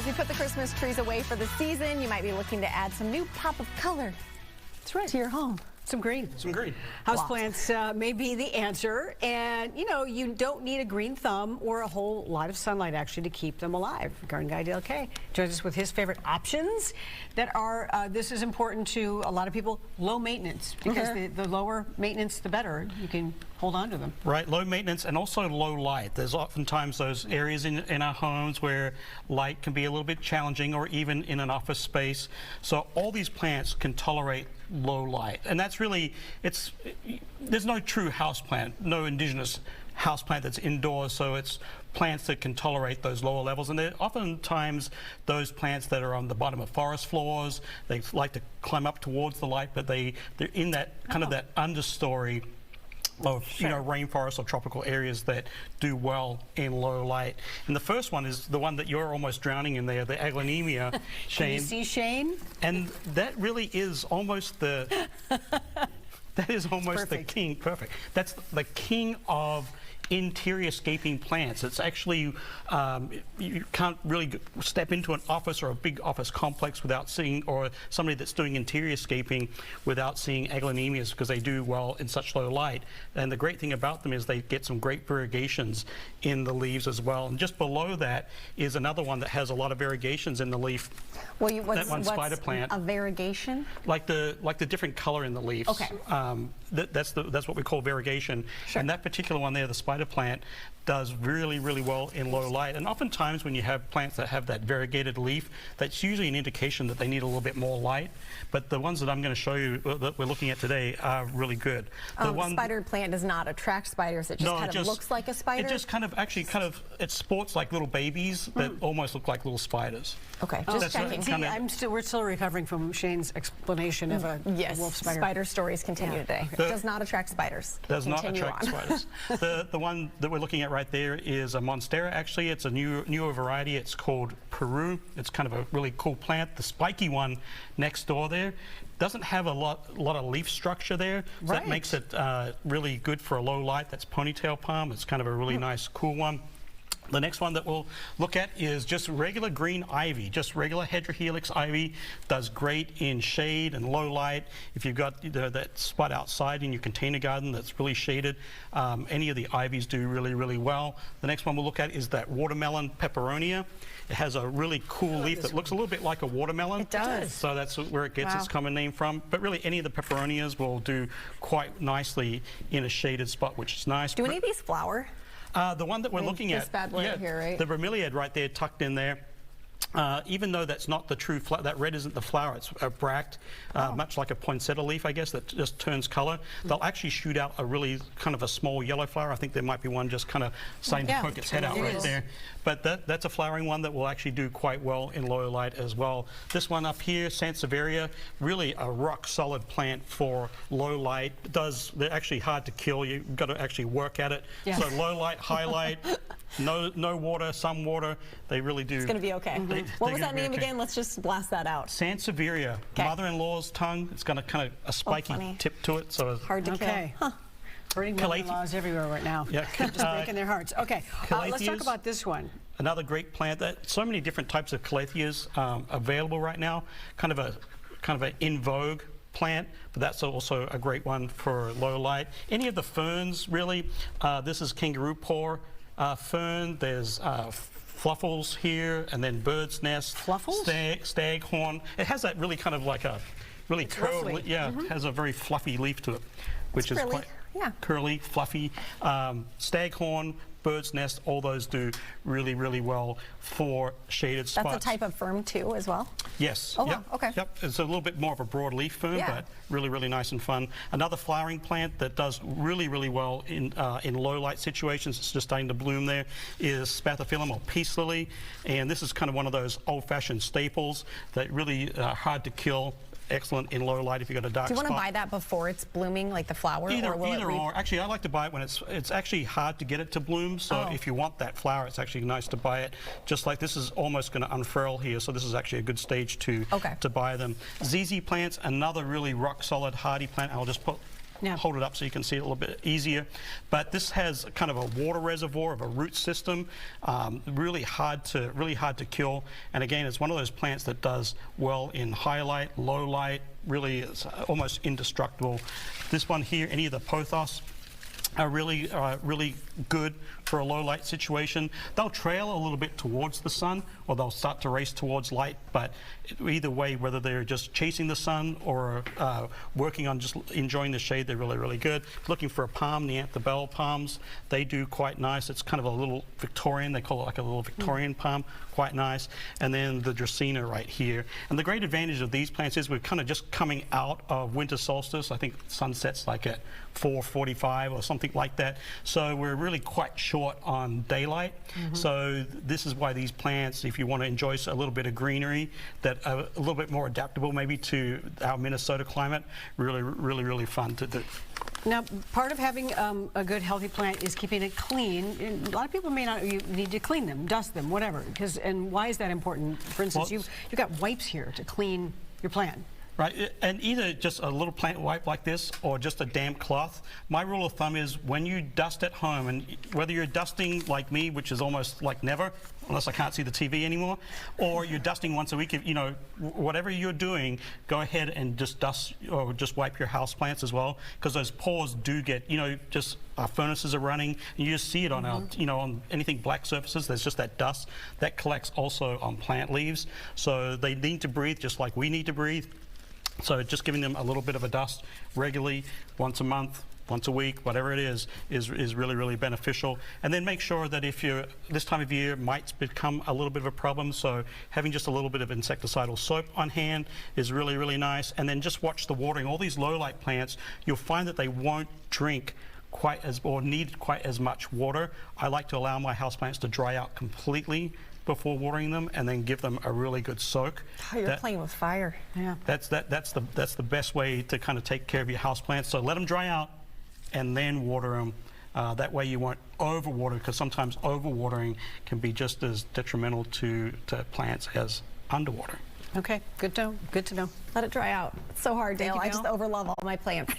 As we put the Christmas trees away for the season, you might be looking to add some new pop of color to your home. Some green. Some green. Houseplants may be the answer, and you know, you don't need a green thumb or a whole lot of sunlight actually to keep them alive. Garden Guy Dale K joins us with his favorite options that are, this is important to a lot of people, low maintenance, because the lower maintenance the better. You can hold on to them. Right, low maintenance and also low light. There's oftentimes those areas in our homes where light can be a little bit challenging, or even in an office space. So all these plants can tolerate low light, and that's really, there's no true house plant, no indigenous house plant that's indoors, so it's plants that can tolerate those lower levels, and they're oftentimes those plants that are on the bottom of forest floors. They like to climb up towards the light, but they're in that kind of that understory of rainforest or tropical areas that do well in low light. And the first one is the one that you're almost drowning in there, the aglaonemia, Shane. Can you see Shane? And that really is almost the that is almost the king. Perfect. That's the king of interior scaping plants. It's actually, you can't really step into an office or a big office complex without seeing, or somebody that's doing interior scaping without seeing aglaonemias, because they do well in such low light. And the great thing about them is they get some great variegations in the leaves as well. And just below that is another one that has a lot of variegations in the leaf. Well, that one spider plant. A variegation? Like the different color in the leaves. Okay. That's what we call variegation. Sure. And that particular one there, the spider plant, does really, really well in low light. And oftentimes when you have plants that have that variegated leaf, that's usually an indication that they need a little bit more light. But the ones that I'm going to show you that we're looking at today are really good. The spider plant does not attract spiders. It just kind of looks like a spider? It just it sports like little babies that almost look like little spiders. Okay, just checking. We're still recovering from Shane's explanation of a wolf spider. Spider stories continue today. It does not attract spiders. Does not attract spiders. The one that we're looking at right there is a monstera. Actually, it's a newer variety. It's called Peru. It's kind of a really cool plant. The spiky one next door there doesn't have a lot of leaf structure there, so that makes it really good for a low light. That's ponytail palm. It's kind of a really nice, cool one. The next one that we'll look at is just regular green ivy, just regular heterohelix ivy. Does great in shade and low light. If you've got that spot outside in your container garden that's really shaded, any of the ivies do really, really well. The next one we'll look at is that watermelon peperonia. It has a really cool leaf that looks a little bit like a watermelon. It does. So that's where it gets its common name from. But really, any of the peperonias will do quite nicely in a shaded spot, which is nice. Do any of these flower? The one that we're looking at, this bad boy here, right? The bromeliad right there tucked in there. Even though that's not the true flower, that red isn't the flower, it's a bract, much like a poinsettia leaf, I guess, that just turns color. They'll actually shoot out a really kind of a small yellow flower. I think there might be one just kind of starting to poke its head out right there. But that's a flowering one that will actually do quite well in low light as well. This one up here, Sansevieria, really a rock solid plant for low light. They're actually hard to kill. You've got to actually work at it. Yeah. So low light, high light, no water, some water. They really do. It's going to be okay. What was that name again? Let's just blast that out. Sansevieria, mother-in-law's tongue. It's got a kind of a spiky tip to it. So hard to kill. Huh. Burning mother-in-laws everywhere right now. Yeah. Just breaking their hearts. Okay, let's talk about this one. Another great plant. So many different types of calatheas available right now. Kind of a in vogue plant, but that's also a great one for low light. Any of the ferns, really. This is kangaroo paw fern. There's fluffles here, and then bird's nest. Fluffles? Staghorn. It has that really kind of like a really curly, it has a very fluffy leaf to it, which is quite curly, fluffy. Staghorn, bird's nest, all those do really, really well for shaded spots. That's a type of fern too, as well? Yes. Oh, wow. Okay. Yep. It's a little bit more of a broad leaf fern, but really, really nice and fun. Another flowering plant that does really, really well in low light situations, it's just starting to bloom there, is Spathiphyllum or peace lily. And this is kind of one of those old-fashioned staples that really are hard to kill. Excellent in low light if you've got a dark spot. Do you want to buy that before it's blooming, like the flower? Either or. Actually, I like to buy it when it's actually hard to get it to bloom. So if you want that flower, it's actually nice to buy it. Just like this is almost going to unfurl here, so this is actually a good stage to buy them. ZZ plants, another really rock solid hardy plant. I'll just put hold it up so you can see it a little bit easier. But this has kind of a water reservoir of a root system, really hard to kill. And again, it's one of those plants that does well in high light, low light. Really, it's almost indestructible. This one here, any of the pothos, are really good for a low light situation. They'll trail a little bit towards the sun, or they'll start to race towards light, but either way, whether they're just chasing the sun or working on just enjoying the shade, they're really good. Looking for a palm, the anthorbell palms, they do quite nice. It's kind of a little Victorian, they call it like a little Victorian palm, quite nice. And then the Dracaena right here. And the great advantage of these plants is we're kind of just coming out of winter solstice. I think sunset's like at 4:45 or something like that. So we're really quite short on daylight. So this is why these plants, if you want to enjoy a little bit of greenery that are a little bit more adaptable maybe to our Minnesota climate, really fun to do. Now, part of having a good, healthy plant is keeping it clean. And a lot of people may not, you need to clean them, dust them, whatever. And why is that important? For instance, Well, you've got wipes here to clean your plant. Right, and either just a little plant wipe like this or just a damp cloth. My rule of thumb is when you dust at home, and whether you're dusting like me, which is almost like never, unless I can't see the TV anymore, or you're dusting once a week, you know, whatever you're doing, go ahead and just dust or just wipe your house plants as well, because those pores do get, you know, just our furnaces are running, and you just see it on our, you know, on anything black surfaces, there's just that dust that collects also on plant leaves. So they need to breathe just like we need to breathe. So just giving them a little bit of a dust regularly, once a month, once a week, whatever it is really beneficial. And then make sure that if you're, this time of year might become a little bit of a problem, so having just a little bit of insecticidal soap on hand is really nice. And then just watch the watering. All these low light plants, you'll find that they won't drink quite as, or need quite as much water. I like to allow my houseplants to dry out completely before watering them, and then give them a really good soak. Oh, you're playing with fire. Yeah. That's the best way to kind of take care of your houseplants. So let them dry out, and then water them. That way you won't overwater, because sometimes overwatering can be just as detrimental to plants as underwater. Okay, good to know. Good to know. Let it dry out. It's so hard, Dale. I just overlove all my plants.